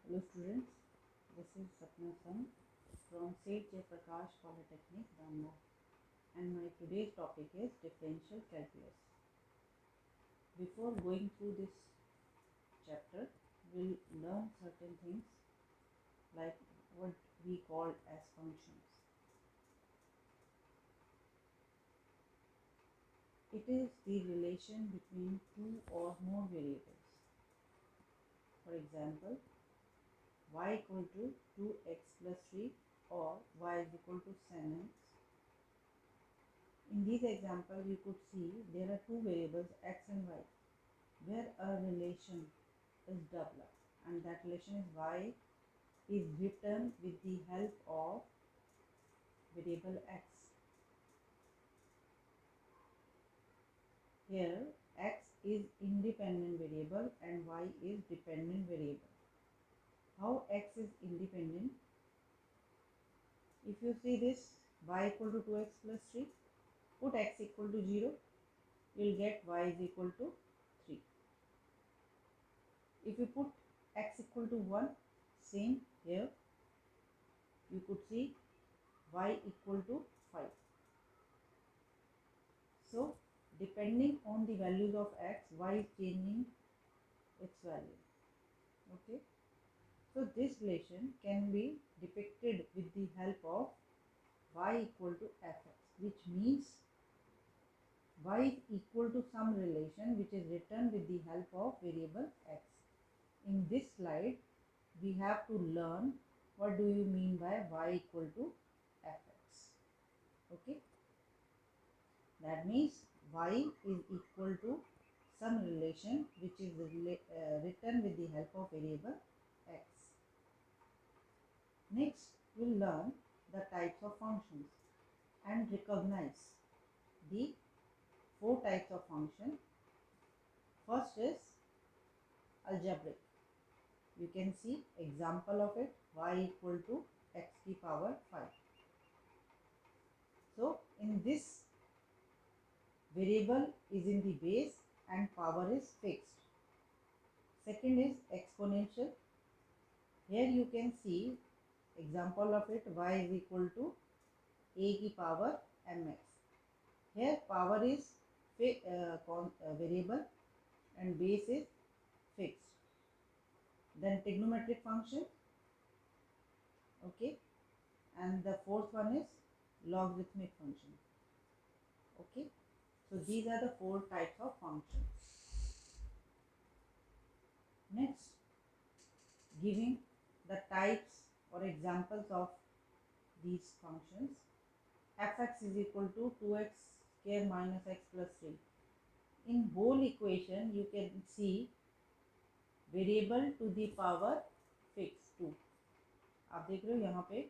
Hello students, this is Sapna San from Seth J. Prakash Polytechnic, Dhamra, and my today's topic is differential calculus. Before going through this chapter, we'll learn certain things like what we call as functions. It is the relation between two or more variables. For example, y equal to 2x plus 3 or y is equal to 7x. In these examples, you could see there are two variables x and y where a relation is developed, and that relation is y is written with the help of variable x. Here x is independent variable and y is dependent variable. How x is independent? If you see this y equal to 2x plus 3, put x equal to 0, you will get y is equal to 3. If you put x equal to 1, same here, you could see y equal to 5. So depending on the values of x, y is changing its value. Okay. So this relation can be depicted with the help of y equal to fx, which means y is equal to some relation which is written with the help of variable x. In this slide, we have to learn what do you mean by y equal to fx. Okay. That means y is equal to some relation which is written with the help of variable x. Next, we'll learn the types of functions and recognize the four types of function. First is algebraic. You can see example of it, y equal to x to the power 5. So in this, variable is in the base and power is fixed. Second is exponential. Here you can see example of it, y is equal to a की power mx. Here power is variable and base is fixed. Then trigonometric function, okay, and the fourth one is logarithmic function. Okay, so these are the four types of functions. Next, giving the types or examples of these functions. Fx is equal to 2x square minus x plus 3. In whole equation, you can see variable to the power fixed 2. आप देख रहे हो यहाँ पे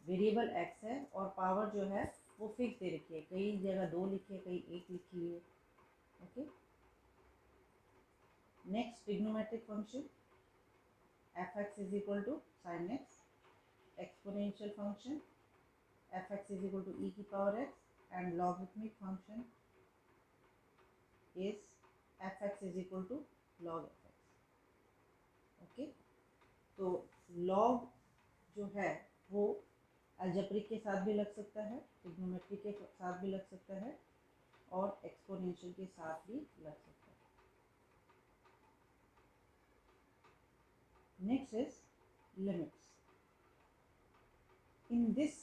variable x है और power जो है वो फिक्स दे रखी है, कई जगह 2 लिखी है, कई 1 लिखी हुई है. Okay. Next trigonometric function, fx is equal to sin x. Exponential function, fx is equal to e की power x, and logarithmic function is fx is equal to log fx. Okay. तो log जो है वो algebraic के साथ भी लग सकता है, ट्रिग्नोमेट्री के साथ भी लग सकता है और एक्सपोनेंशियल के साथ भी लग सकता है. Next is limits. In this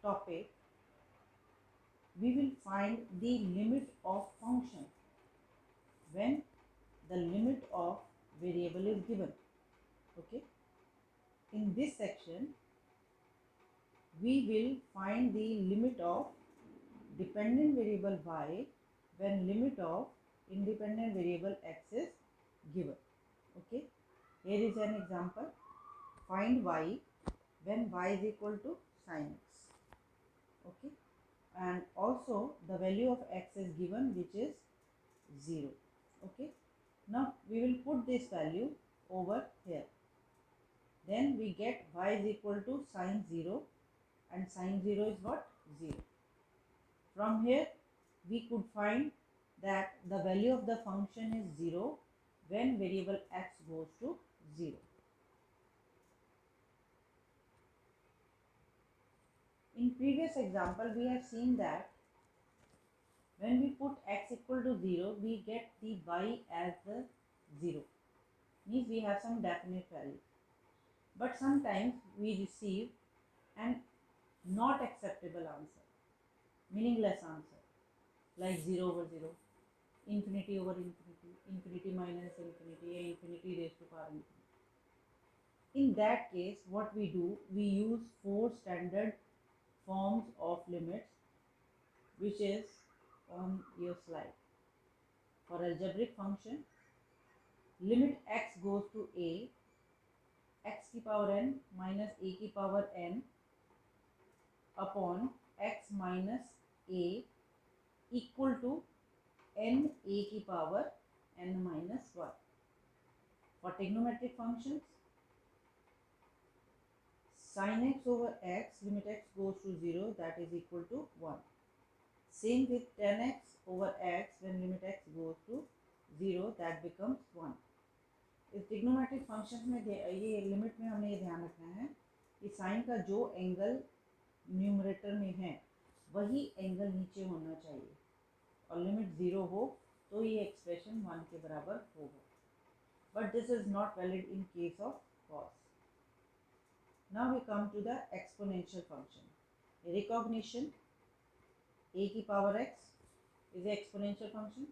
topic, we will find the limit of function when the limit of variable is given. Okay. In this section, we will find the limit of dependent variable y when limit of independent variable x is given. Okay. Here is an example. Find y when y is equal to sin x. Okay. And also the value of x is given, which is 0. Okay. Now we will put this value over here. Then we get y is equal to sin 0, and sin 0 is what? 0. From here we could find that the value of the function is 0 when variable x goes to 0. In previous example, we have seen that when we put x equal to 0, we get the y as the 0. Means we have some definite value. But sometimes we receive an not acceptable answer, meaningless answer, like 0 over 0, infinity over infinity, infinity minus infinity, infinity raised to power infinity. In that case, what we do, we use 4 standard forms of limits, which is on your slide. For algebraic function, limit x goes to a, x की power n minus a की power n upon x minus a equal to n a की power n minus 1. For trigonometric functions, sin x over x, limit x goes to 0, that is equal to 1. Same with tan x over x, when limit x goes to 0, that becomes 1. इस trigonometric function में ये limit में हमें ये ध्यान रखना है कि साइन का जो एंगल न्यूमरेटर में है वही एंगल नीचे होना चाहिए, और लिमिट 0 हो तो ये एक्सप्रेशन 1 के बराबर होगा. But this is not valid in case of cos. Now we come to the exponential function. Recognition a की power x is a exponential function.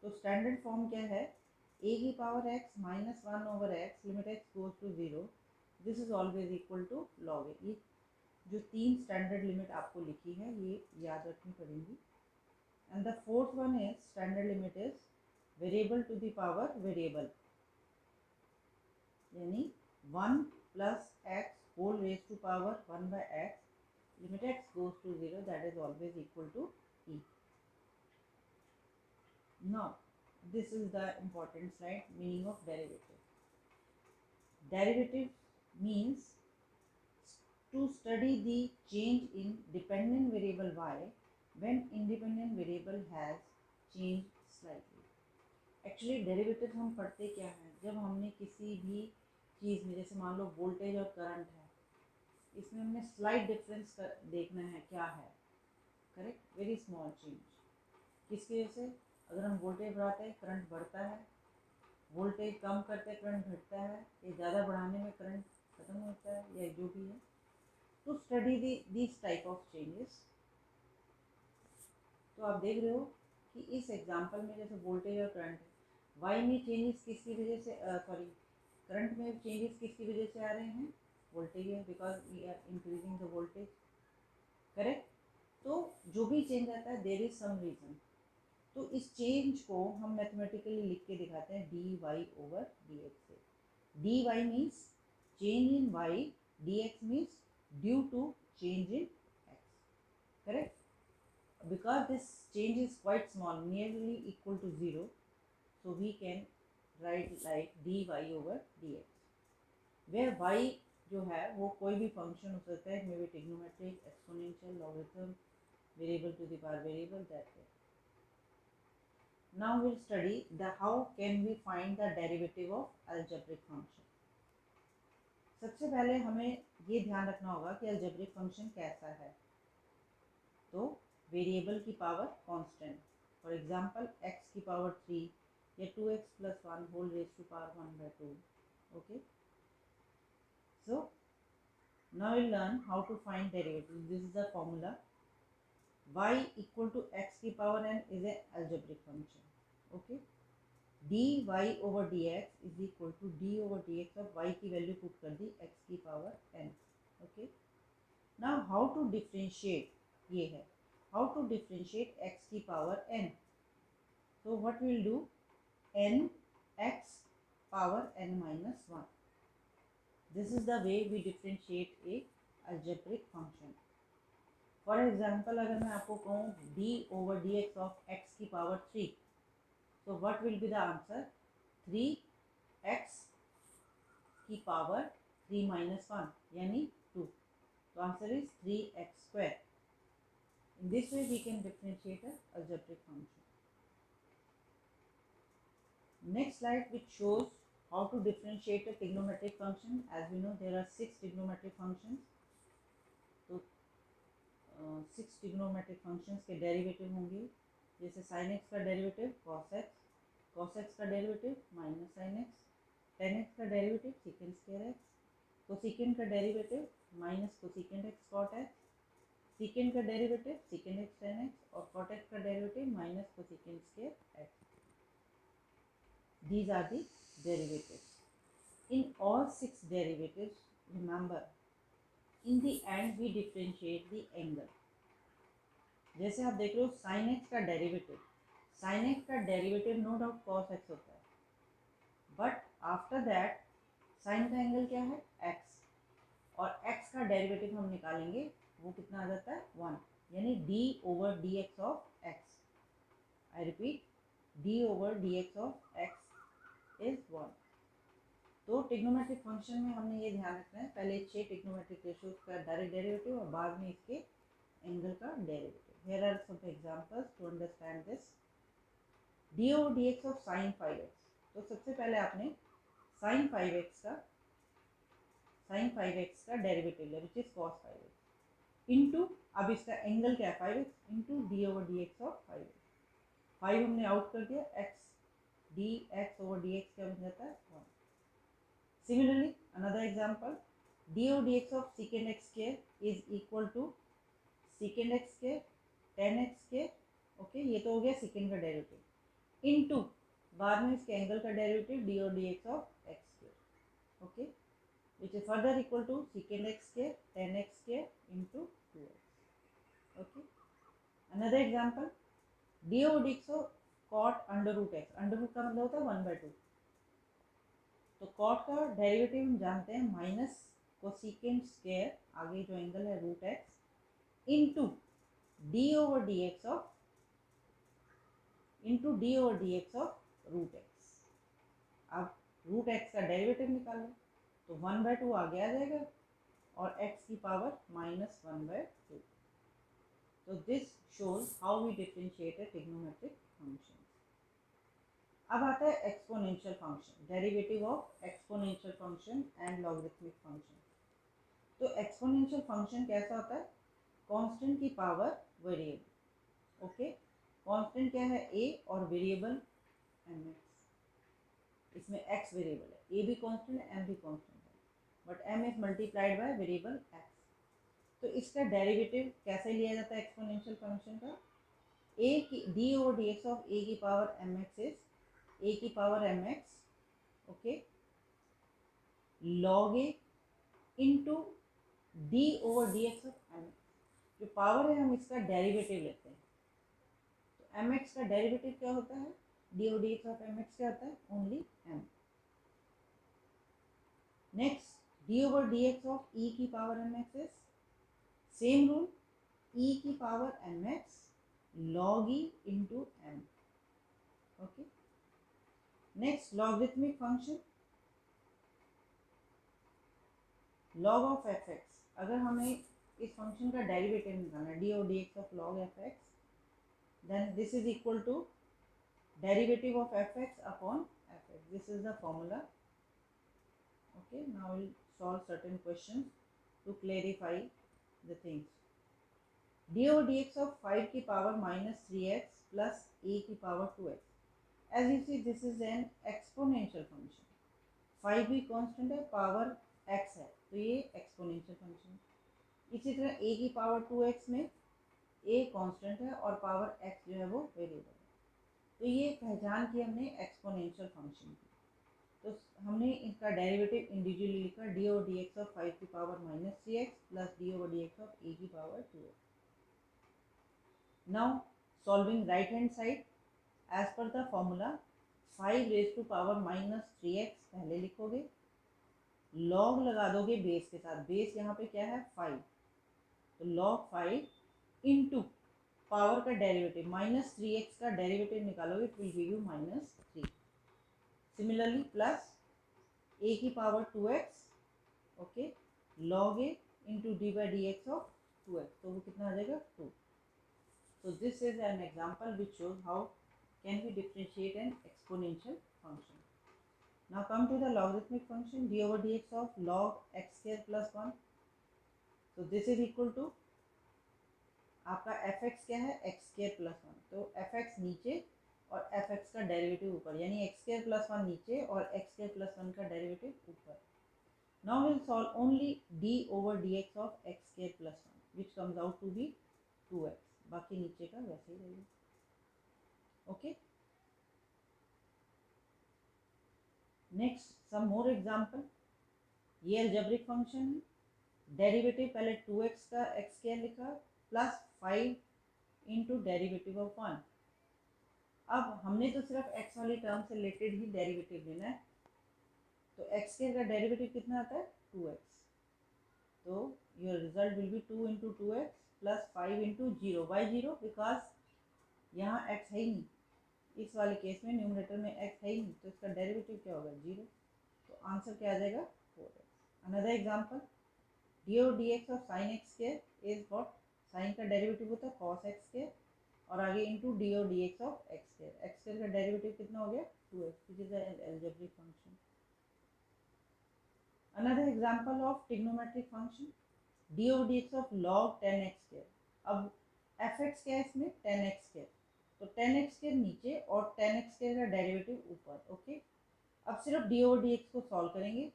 तो स्टैंडर्ड फॉर्म क्या है, a की power x minus 1 over x, limit x goes to 0, this is always equal to log a. ये जो 3 standard limit आपको लिखी है ये याद रखनी पड़ेगी. And the fourth one is standard limit is variable to the power variable, यानी 1 plus x whole raised to power 1 by x, limit x goes to 0, that is always equal to e. Now this is the important slide, meaning of derivative. Derivative means to study the change in dependent variable y when independent variable has changed slightly. Actually derivative हम पढ़ते क्या हैं, जब हमने किसी भी चीज़ में, जैसे मान लो वोल्टेज और करंट है, इसमें हमने स्लाइट डिफरेंस देखना है क्या है, करेक्ट, वेरी स्मॉल चेंज. किसकी वजह से, अगर हम वोल्टेज बढ़ाते हैं करंट बढ़ता है, वोल्टेज कम करते हैं करंट घटता है, या ज़्यादा बढ़ाने में करंट खत्म होता है, या जो भी है. तो study this type of changes. तो आप देख रहे हो कि इस एग्जांपल में जैसे वोल्टेज और करंट है, वाई में चेंजेस किसकी वजह से, करंट में चेंजेस किसकी वजह से आ रहे हैं, वोल्टेज है, because we are increasing the voltage, correct. तो जो भी चेंज आता है देयर इज सम रीजन. तो इस चेंज को हम मैथमेटिकली लिख के दिखाते हैं d y over D x से. D y means change in y, d x means due to change in x, correct. Because this change is quite small, nearly equal to 0, so we can write like dy over dx, where y जो है वो कोई भी function हो सकता है, may be trigonometric, exponential, logarithm, variable to the power variable, that way. Now we'll study the how can we find the derivative of algebraic function. सबसे पहले हमें ये ध्यान रखना होगा कि algebraic function कैसा है. तो वेरिएबल की power constant, for example x की पावर 3 या 2x plus 1 whole raise to power 1 by 2. Okay, so now we learn how to find derivative. This is the formula. y equal to x की power n is a algebraic function. Okay, dy over dx is equal to d over dx of y की value put कर दी x की power n. Okay, now how to differentiate, ये है how to differentiate x की power n. So what we will do, n x power n minus 1. This is the way we differentiate a algebraic function. For example, अगर मैं आपको कहूँ d over dx of x की power 3, so what will be the answer, 3x की power 3 minus 1 यानी 2. तो answer is 3x square. In this way we can differentiate an algebraic function. Next slide, which shows how to differentiate a trigonometric function. As we know, there are 6 trigonometric functions. So 6 trigonometric functions के derivative होंगे, जैसे sine x का derivative cos x का derivative minus sine x, tan x का derivative secant square x, cosecant का derivative minus cosecant x cot x, secant का derivative secant x tan x और cot x का derivative minus cosecant square x. These are the derivatives. In all 6 derivatives, remember, in the end we differentiate the angle. जैसे आप देख रहे हो sine x का derivative no doubt cos X होता है, बट आफ्टर दैट साइन का angle क्या है एक्स, और एक्स का डेरिवेटिव हम निकालेंगे वो कितना आ जाता है 1, यानी D over D x of x. I repeat, D over D x of x is 1. तो ट्रिग्नोमेट्रिक फंक्शन में हमने ये ध्यान रखना है, पहले 6 ट्रिग्नोमेट्रिक रेशियोज का डायरेक्ट डेरिवेटिव और बाद में इसके एंगल का derivative. Here are some examples to understand this. d over dx of sin 5x. तो सबसे पहले आपने sin 5x का डेरिवेटिव लिया which is cos 5x into, अब इसका एंगल क्या है 5x into d over dx of 5x. 5 हमने आउट कर दिया, x dx over dx क्या बन जाता है 1. Similarly, another example, d over dx of secant x square is equal to secant x square ten x के. ओके, ये तो हो गया सेकेंड का डेरिवेटिव, इनटू बाद में इसके एंगल का डेरिवेटिव डी और D x of x square. Okay, which is further equal to secant x के टेन एक्स के into 2x. Okay, another example, D और D x of cot under root x. Under root का मतलब होता है 1/2. तो cot का derivative हम जानते हैं माइनस कोसेकेंट स्क्वायर, आगे जो एंगल है root X into d over dx of root X. अब रूट एक्स का डेरिवेटिव निकालो तो 1/2 आगे आ जाएगा और x की पावर -1/2. तो this shows how we differentiate a trigonometric function. अब आता है exponential function, derivative of exponential function and logarithmic function. तो एक्सपोनेंशियल फंक्शन कैसा होता है, कांस्टेंट की पावर वेरिएबल. ओके, कांस्टेंट क्या है a और वेरिएबल mx. इसमें x वेरिएबल है, a भी कांस्टेंट है m भी कांस्टेंट है, but m is multiplied by variable x. तो इसका डेरिवेटिव कैसे लिया जाता है एक्सपोनेंशियल फंक्शन का, a की d over D x of a की पावर mx इज a की power mx. Okay, log a into d over D x of mx. जो पावर है हम इसका डेरिवेटिव लेते हैं, तो mx का डेरिवेटिव क्या होता है, d over D x of mx क्या होता है only m. Next d over D x of e की power mx is same rule, e की power mx log e into m. Okay, next logarithmic function, log of fx. अगर हमें इस function का derivative निकालना है डी और D x of log F X, then this is equal to derivative of F X upon F X. This is the formula. Okay, now will solve certain question to clarify the things. D और D x of 5 की power -3x plus a की power 2x. As you see this is an exponential function. 5 भी constant है, power x है, तो ये exponential function है. इसी तरह a की पावर 2x में a कांस्टेंट है और पावर x जो है वो वेरिएबल है. तो ये पहचान की हमने एक्सपोनेंशियल फंक्शन की. तो हमने इसका डेरिवेटिव इंडिविजुअली लिखा D over D x of 5 की power -3x plus D over D x of a की power 2x. Now solving right hand side as per the formula 5 raise to power -3x पहले लिखोगे, log लगा दोगे base के साथ. Base यहाँ पे क्या है 5, तो log 5 इंटू पावर का डेरिवेटिव -3x का डेरिवेटिव निकालोगे, it will give you -3. Similarly plus a की power 2x. Okay, log a into d by d x of 2x, तो वो कितना आ जाएगा 2. So this is an example which shows how can we differentiate an exponential function. Now come to the logarithmic function d over dx of log x square plus 1. So this is equal to आपका F x क्या है, x square plus one, तो F x नीचे और F x का derivative ऊपर, यानी x square plus one नीचे और एक्स स्क्वायर प्लस वन का डेरिवेटिव ऊपर. Now we'll solve only d over dx of x square plus 1 which comes out to be 2x. बाकी नीचे का वैसे ही रहेगा. Okay. Next some more example. ये algebraic function है. डेरिवेटिव पहले 2x का x स्क्वायर लिखा प्लस 5 इंटू डेरिवेटिव ऑफ 1. अब हमने तो सिर्फ x वाली टर्म से रिलेटेड ही डेरिवेटिव लेना है. तो x स्क्वायर का डेरिवेटिव कितना आता है, 2x. तो your result will be 2 into 2x plus 5 into 0. Why 0? Because यहाँ x है ही नहीं. इस वाले केस में न्यूमरेटर में x है ही नहीं, तो इसका डेरिवेटिव क्या होगा, 0. तो आंसर क्या आ जाएगा, 4x. अनदर एग्जांपल, डी और D x of sine X square is what, sine का डेरिवेटिव होता है कॉस एक्स स्क्वायर और आगे इंटू डी और D x of x square. X square का डेरिवेटिव कितना हो गया, 2x, which is an algebraic function. Another example of trigonometric function, D over D x of log 10x square. अब F x क्या है इसमें, 10x square, तो 10x square नीचे और 10x स्क्वायर का डेरिवेटिव ऊपर. ओके. अब सिर्फ डी ओवर डी एक्स को सॉल्व करेंगे.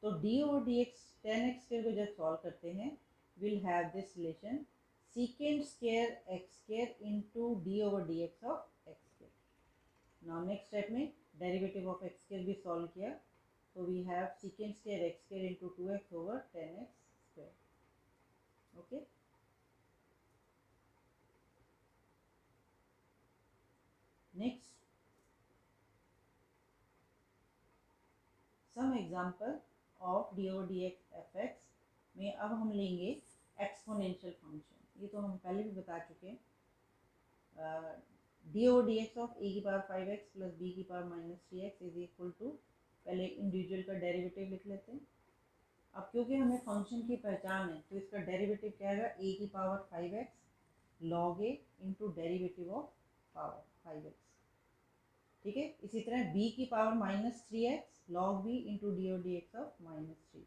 तो d over D x 10x square को जब सॉल्व करते हैं will have this relation secant square x square into d over D x of x square. Now next step में derivative of x square भी solve किया, तो we have secant square x square into 2x over 10x square. Okay. Next, some example of d over dx fx में अब हम लेंगे exponential function. ये तो हम पहले भी बता चुके हैं. D over D x of a की पावर 5x प्लस बी की power minus 3x is equal to, पहले इंडिविजुअल का डेरिवेटिव लिख लेते हैं. अब क्योंकि हमें फंक्शन की पहचान है तो इसका डेरिवेटिव क्या आएगा, ए की power 5x log a into derivative of power 5x. ठीक है. इसी तरह b की power minus 3x log b into d over D x of minus 3.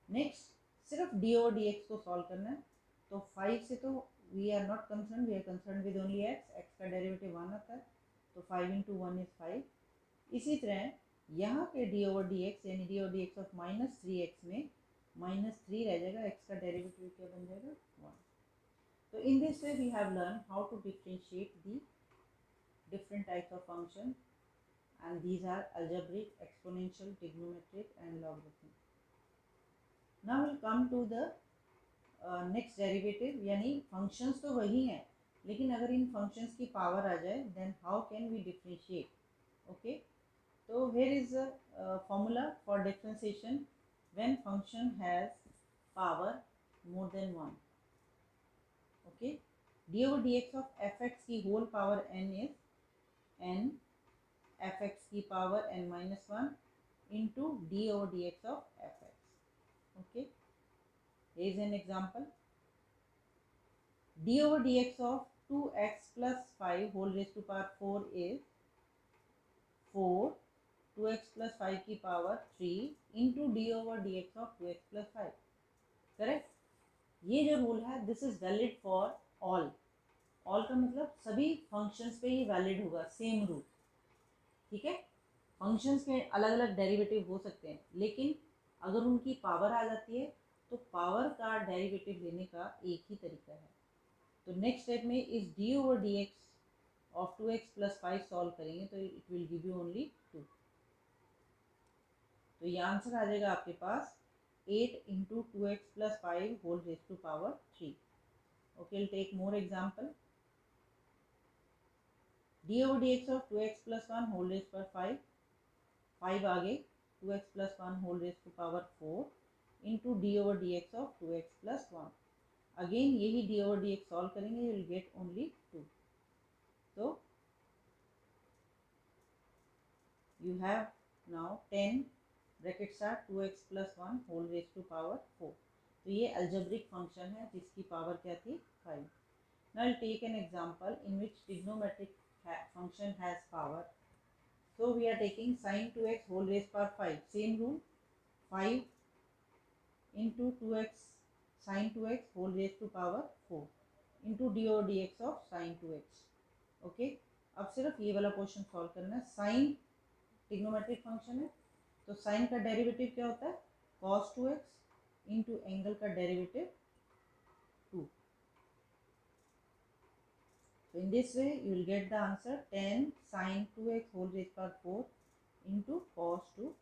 Next सिर्फ डी ओवर डी एक्स को सॉल्व करना है. तो 5 से तो we are not concern, we are concern with only x. x का डेरिवेटिव 1 आता है, तो 5 इंटू 1 इज 5. इसी तरह यहाँ पे डी ओवर डी एक्स यानी D over D x of minus 3x में माइनस 3 रह जाएगा, x का डेरिवेटिव क्या बन जाएगा, 1. तो in this way we have learn how to differentiate the different types of function, and these are algebraic, exponential, trigonometric and logarithmic. Now we'll come to the next derivative. यानी functions तो वही हैं, लेकिन अगर इन functions की power आ जाए then how can we differentiate. Okay, so here is a formula for differentiation when function has power more than 1. Okay, d over dx of fx की whole power n is n f x की power n minus 1 into d over D x of F x. Okay. Is an example, d over D x of 2x plus 5 whole raise to power 4 is 4 2x plus 5 की power 3 into d over D x of 2x plus 5. Correct. ये जो rule है this is valid for all. All का मतलब सभी functions पे ही valid होगा, same rule. ठीक है. फंक्शंस के अलग अलग डेरिवेटिव हो सकते हैं, लेकिन अगर उनकी पावर आ जाती है तो पावर का डेरिवेटिव लेने का एक ही तरीका है. तो नेक्स्ट स्टेप में इस d over D x of 2x plus 5 solve करेंगे तो it will give you only 2. तो ये आंसर आ जाएगा आपके पास 8 into 2x plus 5 whole raise to power 3. Okay, will take more example. D over D x of 2x plus 1 whole raise पर 5, 5 आगे 2x plus 1 whole raise to power 4 into d over D x of 2x plus 1. Again यही d over D x solve करेंगे, you will get only 2. तो you have now 10 brackets are 2x plus 1 whole raise to power 4. तो ये algebraic function है जिसकी power क्या थी, 5. Now will take an example in which trigonometric function has power. So we are taking sin 2x whole raised power 5. Same rule, 5 into 2x sin 2x whole raised to power 4. Into d over D x of sign 2x। Okay, अब सिर्फ ये वाला question solve करना है। Sign trigonometric function है, तो sign का derivative क्या होता है, cos 2x इंटू एंगल का derivative 2। So in this way you will get the answer 10 sin 2x whole raised power 4 into cos 2x.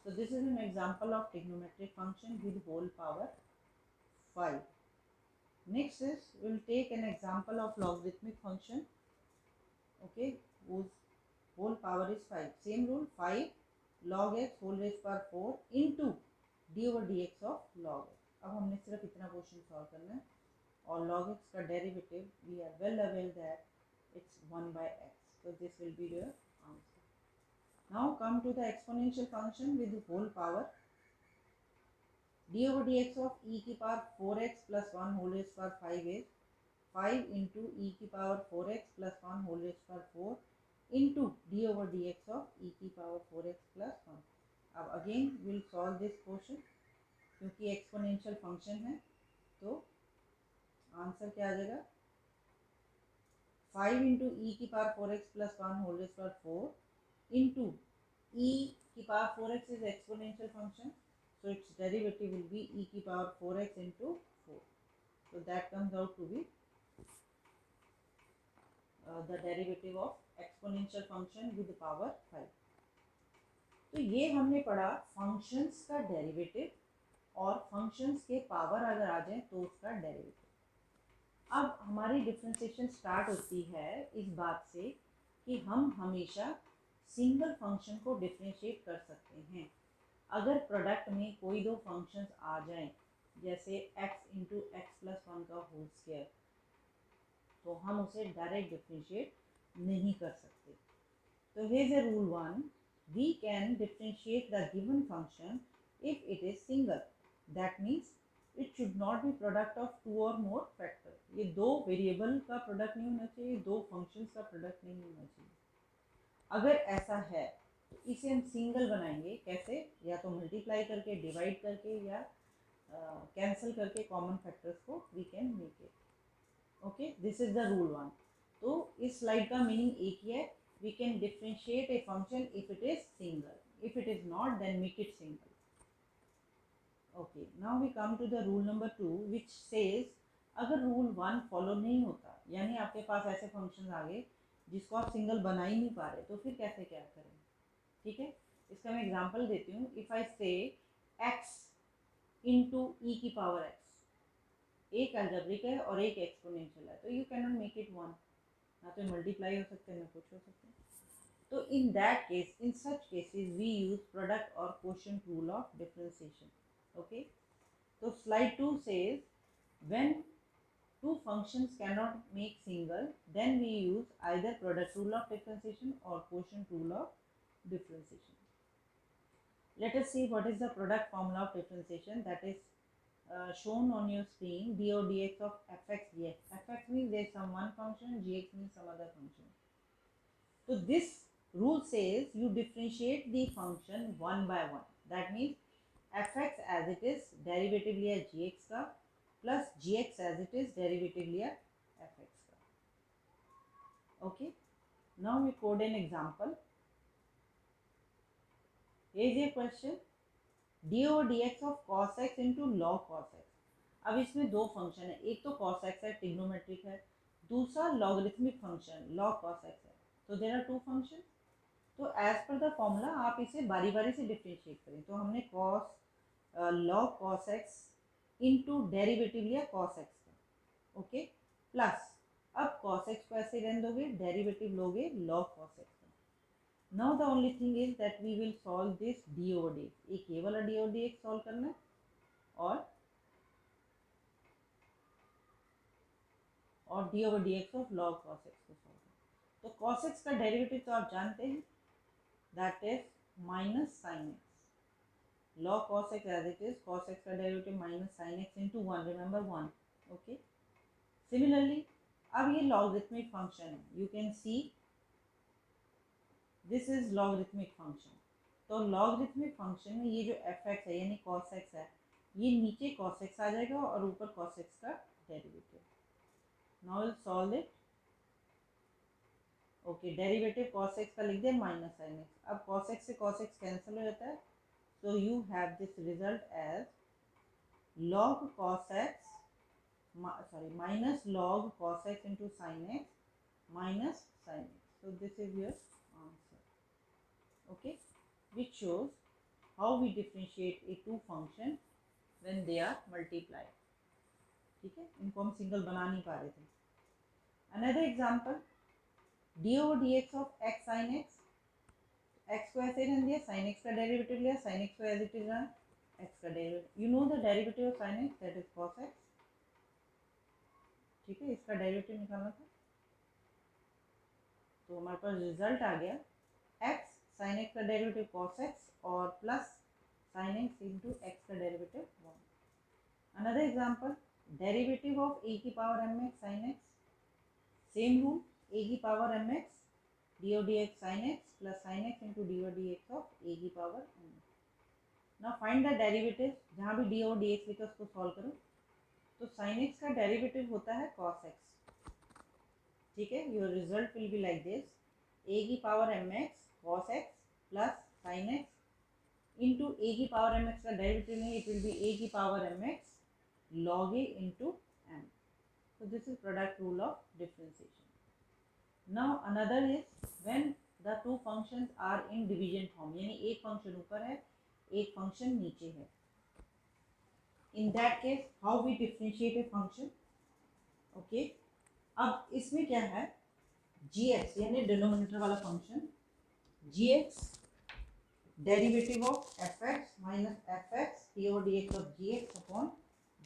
So this is an example of trigonometric function with whole power 5. Next is we will take an example of logarithmic function, okay, whose whole power is 5. Same rule, 5 log x whole raised power 4 into d over dx of log x. अब हमने सिर्फ इतना question solve करना है, और log x का डेरिवेटिव we are well aware that it's 1 by x, so this will be your answer. Now come to the exponential function with the whole power. d over dx of e की power 4x plus 1 whole raised power 5 is 5 into e की power 4x plus 1 whole raised power 4 into d over dx of e की power 4x plus 1. अब again we'll solve this question, क्योंकि exponential function है तो answer क्या आ जाएगा, 5 into e की power 4x plus 1 whole raise power 4 into e की power 4x is exponential function, so its derivative will be e की power 4x into 4. So that comes out to be the derivative of exponential function with the power 5. तो ये हमने पढ़ा functions का derivative और functions के power अगर आ जाए तो उसका डेरिवेटिव। अब हमारी डिफ्रेंसिएशन स्टार्ट होती है इस बात से कि हम हमेशा सिंगल फंक्शन को डिफ्रेंशिएट कर सकते हैं। अगर प्रोडक्ट में कोई दो फंक्शंस आ जाएं, जैसे x इंटू एक्स प्लस 1 का होल स्क्वायर, तो हम उसे डायरेक्ट डिफ्रेंशिएट नहीं कर सकते। तो here is rule 1, we can differentiate the given function if it is single. That means it should not be product of two or more factor. ये दो वेरिएबल का प्रोडक्ट नहीं होना चाहिए, दो फंक्शंस का प्रोडक्ट नहीं होना चाहिए। अगर ऐसा है तो इसे हम सिंगल बनाएंगे कैसे, या तो मल्टीप्लाई करके, डिवाइड करके, या कैंसिल करके कॉमन फैक्टर्स को we can make it. Okay, this is the rule 1। तो इस स्लाइड का मीनिंग एक ही है, we can differentiate a function if it is single. If it is not, then make it single. Okay, now we come to the rule number 2, which says अगर rule 1 follow नहीं होता, यानी आपके पास ऐसे function आ गए जिसको आप सिंगल बना ही नहीं पा रहे, तो फिर कैसे क्या करें। ठीक है, इसका मैं एग्जांपल देती हूँ। इफ आई से x इंटू ई की पावर x, एक अलजेब्रिक है और एक एक्सपोनेंशियल है, तो you can not make it 1, ना तो मल्टीप्लाई हो सकते हैं ना कुछ हो सकते हैं। तो in that case, in such cases we use product or quotient rule of differentiation. Okay, so slide 2 says when two functions cannot make single, then we use either product rule of differentiation or quotient rule of differentiation. Let us see what is the product formula of differentiation, that is shown on your screen, d or dx of fx dx. Fx means there is some one function, gx means some other function. So this rule says you differentiate the function one by one. That means fx as it is derivative लिया gx का, plus gx as it is derivative लिया fx का. Okay, now we code an example. Here is a question, d over dx of cos x into log cos x. अब इसमें दो function है, एक तो cos x है, ट्रिग्नोमेट्रिक है, दूसरा logarithmic function log cos x है। तो देयर आर टू फंक्शन, तो एज पर द फॉर्मूला आप इसे बारी बारी से डिफ्रेंशिएट करें। तो हमने cos log cos x into derivative लिया कॉस एक्स का, ओके, प्लस अब कॉस एक्स को ऐसे रहने दोगे, डेरिवेटिव लोगे लॉग कॉस एक्स का। Now the only thing is that we will solve this d over D x, एक ये वाला D over D x solve करना है और D over D x of log cos x को solve करना। तो कॉस एक्स का डेरिवेटिव तो आप जानते हैं, that is minus sin x. Log cos x as it is, cos x का derivative minus sin x into 1, remember 1. Okay. Similarly, अब ये logarithmic function है, you can see this is logarithmic function. तो logarithmic function में ये जो fx है यानी cos x है, ये नीचे cos x आ जाएगा और ऊपर cos x का derivative. Now will solve it. Okay, derivative cos x का लिख दिया माइनस sin x। अब cos x से cos x कैंसिल हो जाता है, so you have this result as log cos x minus log cos x into sin x minus sin x. So this is your answer. Okay, which shows how we differentiate a two function when they are multiplied. ठीक है, इनको हम single बना नहीं पा रहे थे। Another example, d over dx of x sin x। x को ऐसे रहने दिया, sin x का डेरिवेटिव लिया, sin x को एज इट इज रहा, x का derivative. You know the derivative of sin x, that is cos x। ठीक है, इसका डेरिवेटिव निकालना था, तो हमारे पास रिजल्ट आ गया x sin x का डेरिवेटिव cos x और plus sin x into x का derivative 1। Another example, derivative of a की power mx sin x, same rule, a की power mx d o d x sine x plus sine x into d o d x of a की power mx। Now find the derivative, जहाँ भी D o d x लिखा उसको solve करो। तो sine x का derivative होता है cos x। ठीक है, your result will be like this, a की power mx cos x plus sine x into a की पावर mx का डेरिवेटिव नहीं, इट विल बी ए की power mx log a into m। So this is product rule of differentiation. Now another is when the two functions are in division form, यानी एक function ऊपर है एक function नीचे है। In that case how we differentiate a function? Okay, अब इसमें क्या है, gx यानी डिनोमिनेटर वाला function, gx derivative of fx minus fx D over D x of gx upon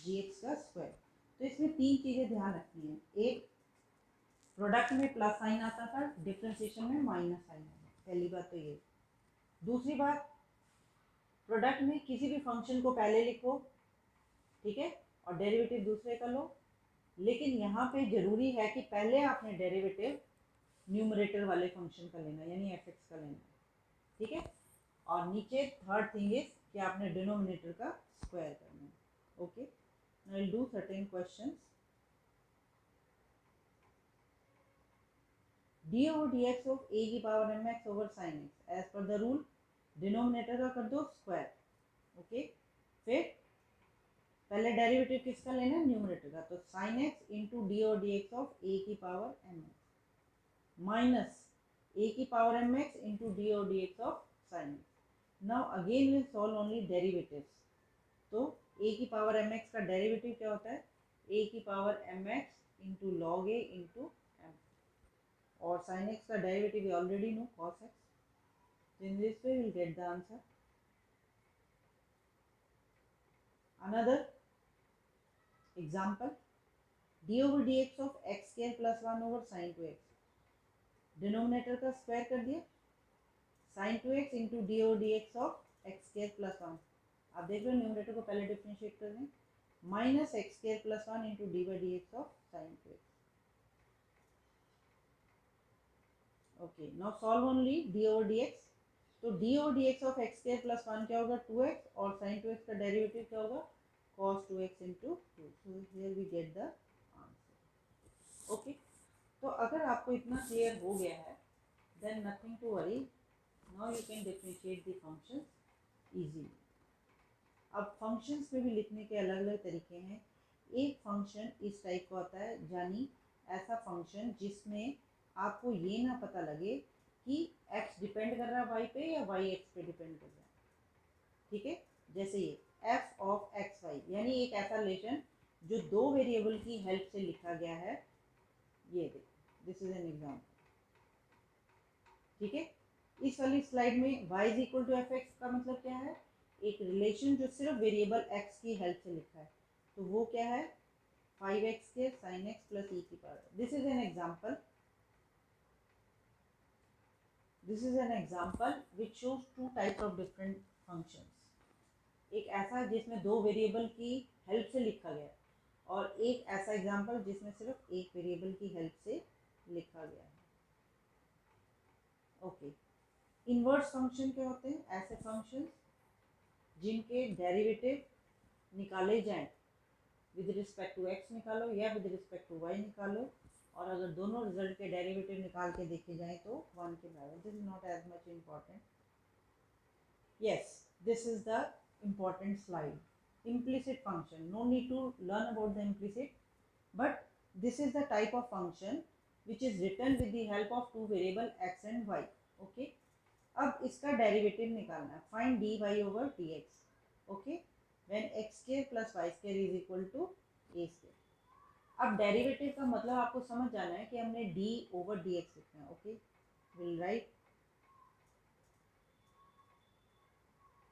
gx का स्क्वायर। तो इसमें तीन चीज़ें ध्यान रखनी है, एक प्रोडक्ट में प्लस साइन आता था, डिफरेंशिएशन में माइनस साइन आता, पहली बात तो ये। दूसरी बात, प्रोडक्ट में किसी भी फंक्शन को पहले लिखो, ठीक है, और डेरिवेटिव दूसरे का लो, लेकिन यहाँ पे ज़रूरी है कि पहले आपने डेरिवेटिव न्यूमरेटर वाले फंक्शन का लेना, यानी एफ एक्स का लेना, ठीक है, और नीचे थर्ड थिंग इज कि आपने डिनोमिनेटर का स्क्वायर करना है। Okay, now will do certain questions. D over D x of a की power m x over sine x, as per the rule denominator का कर दो स्क्वायर। ओके, फिर पहले डेरिवेटिव किसका लेना है, न्यूमरेटर का, तो sine x into d over D x of a की power m x minus a की power m x into d over D x of sine x. Now again will solve only derivatives. तो a की power m x का derivative क्या होता है, a की power m x into log a into m, और sin x का डेरिवेटिव we already know cos x. So in this way we will get the answer. Another example, d over dx of x square plus 1 over sin 2x, denominator का square कर दिया, sin 2x into d over D x of x square plus 1। आप देख रहे हो numerator को पहले differentiate कर दें, minus x square plus 1 into d by d x of sin 2x। Okay, now solve only d over D x. तो d over D x of x square plus 1 क्या होगा, 2x, और sign 2x का derivative क्या होगा, cos 2x into 2। So here we get the answer. Okay, तो अगर आपको इतना क्लियर हो गया है, then nothing to worry, now you can differentiate the functions easily. अब फंक्शंस में भी लिखने के अलग अलग तरीके हैं। एक फंक्शन इस टाइप का होता है, यानी ऐसा फंक्शन जिसमें आपको ये ना पता लगे कि x डिपेंड कर रहा है y पे या y x पे डिपेंड कर रहा है, ठीक है, जैसे ये f ऑफ एक्स वाई, यानी एक ऐसा रिलेशन जो दो वेरिएबल की हेल्प से लिखा गया है। ये देखो, दिस इज एन एग्जाम्पल, ठीक है। इस वाली स्लाइड में y is equal to f x का मतलब क्या है, एक रिलेशन जो सिर्फ वेरिएबल x की हेल्प से लिखा है, तो वो क्या है, 5x के साइन एक्स प्लस ई की power. This is an example, This is an example which shows two types of different functions. एक ऐसा जिसमें दो वेरिएबल की हेल्प से लिखा गया है, और एक ऐसा एग्जाम्पल जिसमें सिर्फ एक वेरिएबल की हेल्प से लिखा गया है। ओके, इनवर्स फंक्शन क्या होते हैं, ऐसे फंक्शन जिनके डेरिवेटिव निकाले जाएं, विद रिस्पेक्ट टू एक्स निकालो या विद रिस्पेक्ट टू वाई निकालो, और अगर दोनों रिजल्ट के डेरिवेटिव निकाल के देखे जाएं तो 1 के बराबर। This is not as much important. Yes, this is the important slide, implicit function. No need to learn about the implicit, but this is the type of function which is written with the help of two variable x and y. Okay, अब इसका derivative निकालना है, find dy over dx. Okay, when x square plus y square is equal to a square. अब derivative का मतलब आपको समझ जाना है कि हमने d over dx लिखना है। ओके, विल राइट,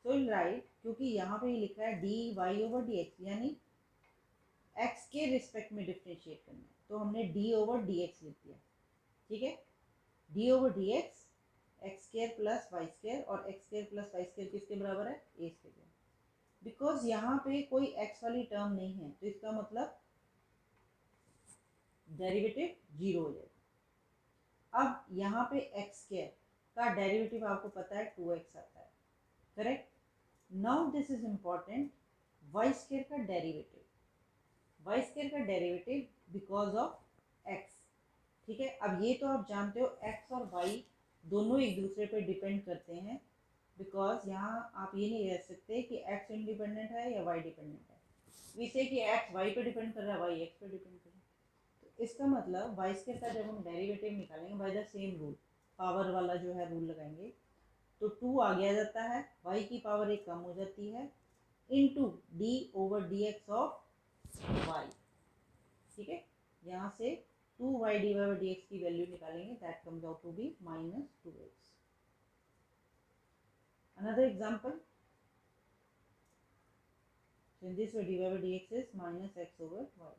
तो विल राइट, क्योंकि यहाँ पे लिखा है dy over dx, यानी x के रिस्पेक्ट में डिफ्रेंशिएट करना है, तो हमने d over dx लिख दिया। ठीक है, d over dx x square plus y square, और x square plus y square किसके बराबर है, ए स्क्वायर। बिकॉज यहाँ पे कोई एक्स वाली टर्म नहीं है, तो इसका मतलब डेरिवेटिव जीरो हो जाएगा। अब यहाँ पे एक्स स्क्वायर का डेरिवेटिव आपको पता है 2x आता है, correct. Now this is important, y square का डेरिवेटिव, वाई स्क्वायर का डेरिवेटिव बिकॉज ऑफ एक्स। ठीक है, अब ये तो आप जानते हो एक्स और वाई दोनों एक दूसरे पे डिपेंड करते हैं, बिकॉज यहाँ आप ये नहीं कह सकते कि एक्स इंडिपेंडेंट है या वाई डिपेंडेंट है। विसे कि एक्स वाई पे डिपेंड कर रहा है, वाई एक्स पे डिपेंड कर रहा है, तो इसका मतलब वाई स्क्वायर का जब हम डेरिवेटिव निकालेंगे by the same rule, power वाला जो है रूल लगाएंगे, तो 2 आ गया जाता है, वाई की पावर एक कम हो जाती है, into d over D x of y. ठीक है, यहाँ से 2y divided by dx की वैल्यू निकालेंगे, that comes out to be -2x। Another example, so in this way dy by dx is -x over y.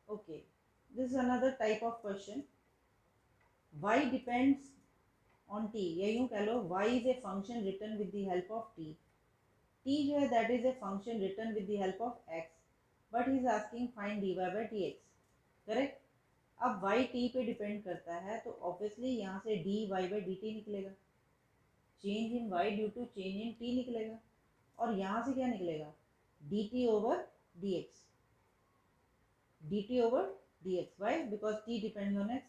Okay, this is another type of question. Y depends on t, या यूँ कह लो y is a function written with the help of t. t जो है that is a function written with the help of x, but he is asking find dy by dx, correct। अब y t पे depend करता है, तो obviously यहाँ से dy by dt निकलेगा, change in y due to change in t निकलेगा, और यहाँ से क्या निकलेगा, dt over dx, dt over dx, y, because t depends on x,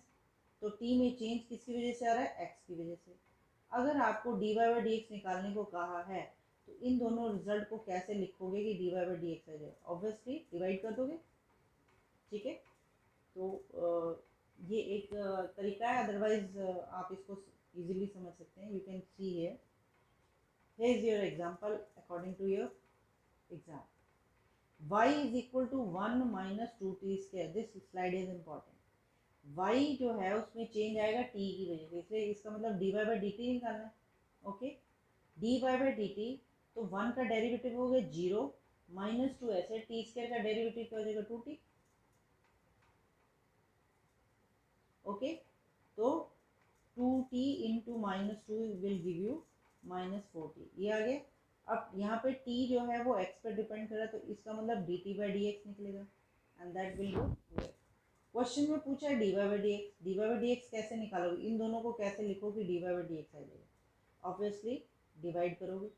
तो t में चेंज किसकी वजह से आ रहा है, x की वजह से। अगर आपको dy by dx निकालने को कहा है, तो इन दोनों रिजल्ट को कैसे लिखोगे कि dy by dx आ जाए, ऑब्वियसली डिवाइड कर दोगे। ठीक है, तो ये एक तरीका है, अदरवाइज आप इसको इजीली समझ सकते हैं। You can see here, here is your example according to your exam, y is equal to 1 minus 2t square, this slide is important। y जो है उसमें चेंज आएगा t की वजह से, इसलिए इसका मतलब dy by dt निकालना है। ओके, dy by dt, तो 1 का डेरिवेटिव हो गया 0, -2 ऐसे t स्क्वायर का डेरिवेटिव क्या हो जाएगा 2t। ओके, तो 2t into -2 will give you -4t, ये आ गया। अब यहाँ पे t जो है वो x पर डिपेंड कर रहा है, तो इसका मतलब dt by dx निकलेगा, and that will go 2x। Question में पूछा है dy by dx, dy by dx कैसे निकालोगे, इन दोनों को कैसे लिखोगे dy by dx आ जाएगा, ऑब्वियसली डिवाइड करोगे।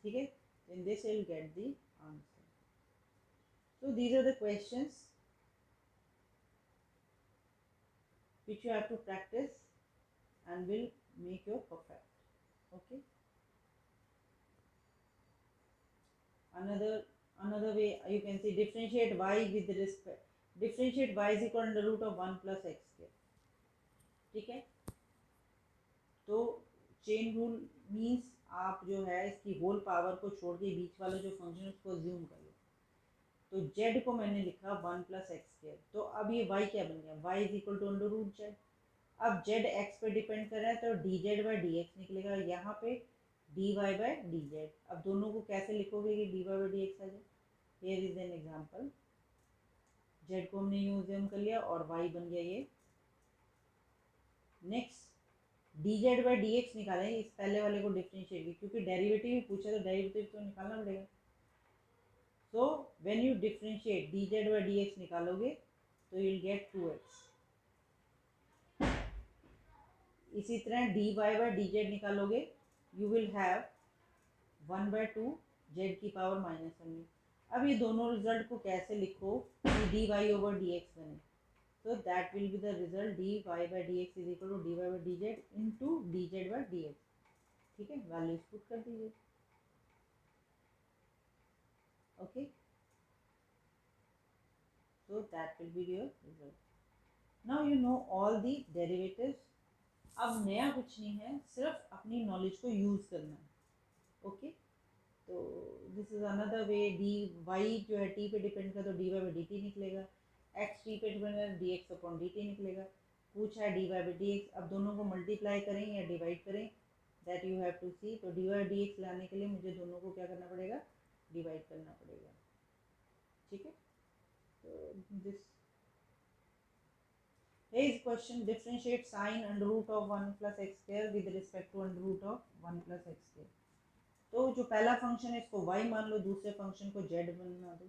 ठीक है, in this will get the answer. So these are the questions which you have to practice and will make you perfect. Okay, another way you can see differentiate y with respect, differentiate y is equal to the root of 1 plus x square। ठीक है, तो chain rule means आप जो है इसकी whole power को छोड़ के बीच वाला जो फंक्शन उसको अज्यूम कर लो, तो z को मैंने लिखा 1 प्लस एक्स स्क्वायर, तो अब ये y क्या बन गया, y is equal to under root z। अब z x पे डिपेंड कर रहा है, तो dz बाई dx निकलेगा, यहाँ पे dy बाई dz। अब दोनों को कैसे लिखोगे कि dy बाई dx आ जाए। Here is an example, z को हमने यूं अज्यूम कर लिया और y बन गया ये। नेक्स्ट dz बाई dx निकालेंगे, इस पहले वाले को डिफरेंशिएट, क्योंकि डेरिवेटिव ही पूछा तो डेरिवेटिव तो निकालना पड़ेगा। So when you differentiate dz by dx निकालोगे तो यू विल गेट 2x। इसी तरह dy बाई dz निकालोगे, यू विल हैव 1/2 z की पावर -1 में। अब ये दोनों रिजल्ट को कैसे लिखो कि d y over D x बने, तो that will be the result d y by d x is equal to d y by d z into d z by d x. ठीक है, वैल्यूज पुट कर दीजिए। Okay, so that will be your result. Now you know all the derivatives. अब नया कुछ नहीं है, सिर्फ अपनी नॉलेज को यूज करना है। ओके, तो this is another way. D y जो है टी पे डिपेंड कर, तो d y by d t निकलेगा। एक्स टी पे डिपेंड कर, d x upon d t निकलेगा। पूछा है d y by d x, अब दोनों को मल्टीप्लाई करें या डिवाइड करें, that you have to see. तो डी वाई डी एक्स लाने के लिए मुझे दोनों को क्या करना पड़ेगा, डिवाइड करना पड़ेगा। ठीक है, तो this here is question, differentiate sine under root of 1 plus x square with respect to under root of 1 plus x square। तो जो पहला फंक्शन है इसको y मान लो, दूसरे फंक्शन को z बना दो।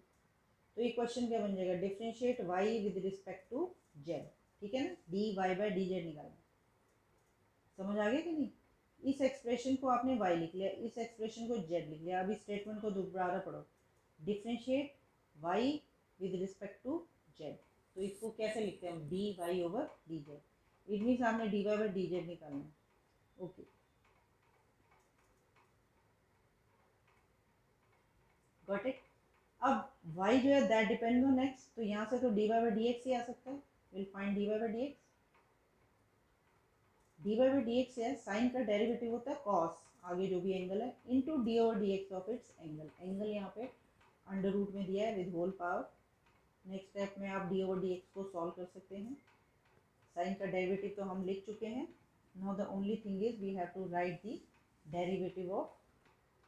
तो ये क्वेश्चन क्या बन जाएगा, differentiate y with respect to z। ठीक है ना, d y by d z निकालना। समझ आ गया कि नहीं? इस एक्सप्रेशन को आपने y लिख लिया, इस एक्सप्रेशन को z लिख लिया। अभी स्टेटमेंट को दोबारा पढ़ो, differentiate y with respect to z। तो इसको कैसे लिखते हैं हम, d y over d z. It means आपने d y over d z निकालना है। Okay, got it. अब y जो है दैट डिपेंड्स ऑन x, तो यहाँ से तो d y by d x ही आ सकता है। Will find d y by d x. D y by d x है, साइन का डेरिवेटिव होता है कॉस, आगे जो भी एंगल है, into d over D x of its angle. Angle यहाँ पे अंडर रूट में दिया है with whole power. Next step में आप डी ओवर डी एक्स को सॉल्व कर सकते हैं। साइन का डेरिवेटिव तो हम लिख चुके हैं। Now the only thing is we have to write the derivative of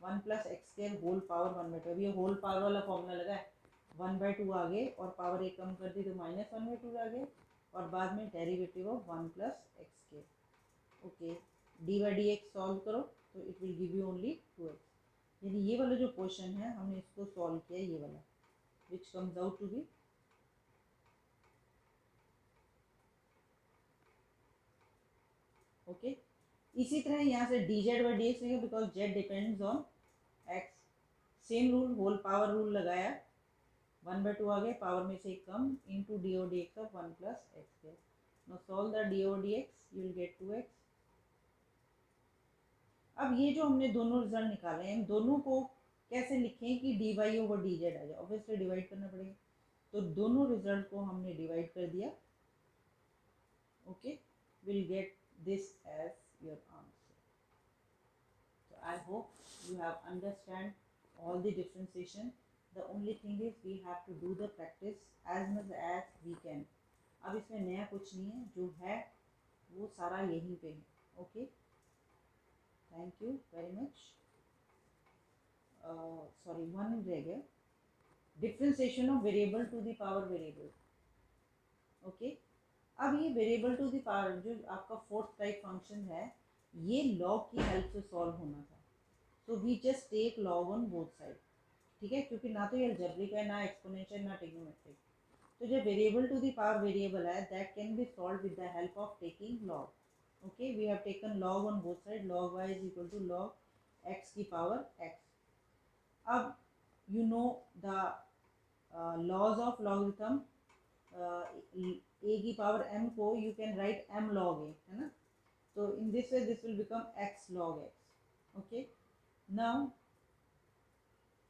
1 plus x square whole power 1/2। अब ये होल पावर वाला फॉर्मूला लगा है, 1/2 आगे और पावर एक कम कर दी तो -1/2 आ गया, और बाद में derivative of 1 plus x square. Okay, D by d x solve करो तो it will give you only 2x। यानी ये वाला जो क्वेश्चन है हमने इसको सॉल्व किया, ये वाला which comes out to be okay. इसी तरह यहाँ से d z by d x लिखेंगे, because z depends on x. Same rule, whole power rule लगाया, 1/2 आ गए, पावर में से एक कम, into d o d x of 1 plus x square. Now solve the d o d x, you will get 2x। अब ये जो हमने दोनों रिजल्ट निकाले हैं, इन दोनों को कैसे लिखें कि d y over d z आ जाए, ऑब्वियसली डिवाइड करना पड़ेगा। तो दोनों रिजल्ट को हमने डिवाइड कर दिया। Okay, will get this as your answer. So I hope you have understand all the differentiation. The only thing is we have to do the practice as much as we can. अब इसमें नया कुछ नहीं है, जो है वो सारा यहीं पे है। Okay, thank you very much. Sorry, one रह गया, differentiation of variable to the power variable. Okay, अब ये वेरिएबल टू द पावर जो आपका फोर्थ टाइप फंक्शन है, ये लॉग की हेल्प से सॉल्व होना था। तो we just take log on both side. ठीक है, क्योंकि ना तो ये अलजेब्रिक है, ना एक्सपोनेंशियल, ना ट्रिग्नोमेट्रिक। तो जब variable to the power variable है, that can be solve with the help of taking log. Okay, we have taken log on both side, log y is equal to log x की power x. अब you know the laws of logarithm, a की power m को you can write m log a, है ना। तो in this way this will become x log x. Okay, now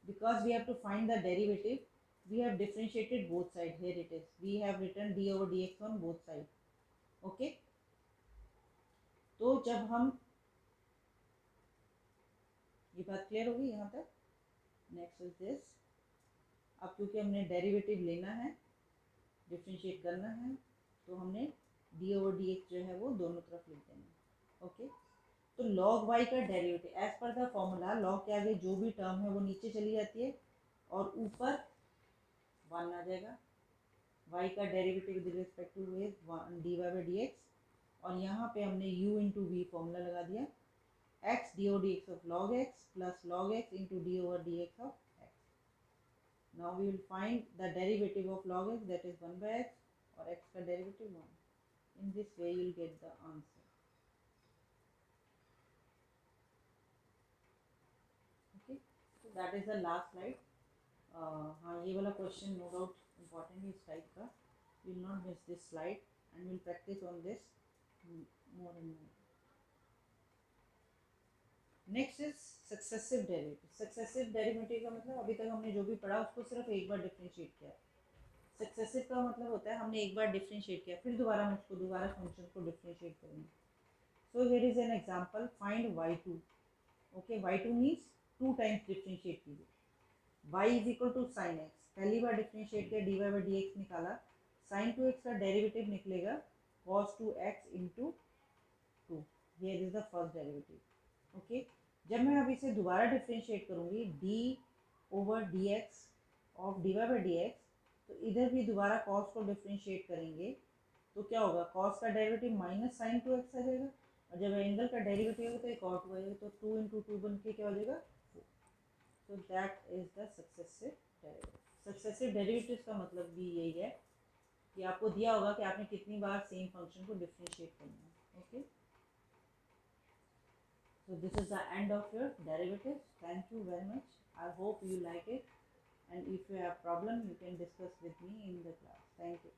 because we have to find the derivative, we have differentiated both sides. Here it is, we have written d over dx on both sides. Okay, तो जब हम, ये बात clear होगी यहाँ तक। Next is this, अब क्योंकि हमने डेरिवेटिव लेना है, डिफ्रेंशिएट करना है, तो हमने डी ओवर डी एक्स जो है वो दोनों तरफ लिख देना है। ओके, तो log y का derivative as per the formula, log के आगे जो भी टर्म है वो नीचे चली जाती है और ऊपर 1 आ जाएगा। y का derivative with respect to d y by d x, और यहाँ पे हमने u इंटू वी फॉर्मूला लगा दिया, x d o d x of log x plus log x into d over D x of x। Now we will find the derivative of log x, that is 1 by x, और x का derivative 1। In this way you will get the answer. Okay, so that is the last slide. हाँ, ये वाला question no doubt important है इस type का. Will not miss this slide and will practice on this more and more. Next is successive derivative. Successive derivative का मतलब अभी तक हमने जो भी पढ़ा उसको सिर्फ एक बार डिफ्रेंशिएट किया. सक्सेसिव का मतलब होता है हमने एक बार डिफ्रेंशिएट किया फिर दोबारा हम उसको दोबारा फंक्शन को डिफ्रेंशिएट करेंगे. So here is an example. Find y2. Okay, y2 means 2 times differentiate कीजिए. y is equal to sine x. पहली बार डिफ्रेंशिएट किया, dy बाई डी एक्स निकाला. साइन टू एक्स का डेरिवेटिव निकलेगा cos two x into two. Here is the first derivative. Okay, जब मैं अब इसे दोबारा डिफ्रेंशिएट करूँगी d over D x of d y by d x, तो इधर भी दोबारा कॉस को डिफ्रेंशिएट करेंगे तो क्या होगा, कॉस का derivative minus sine two x आ जाएगा. और जब एंगल का डेरिवेटिव होगा तो एक और टू आएगा, तो टू इंटू टू बन के क्या हो जाएगा, four. So that is the successive derivative. Successive derivative का मतलब भी यही है कि आपको दिया होगा कि आपने कितनी बार सेम फंक्शन को डिफ्रेंशिएट करना है. Okay, so this is the end of your derivatives. Thank you very much. I hope you like it, and if you have problem you can discuss with me in the class. Thank you.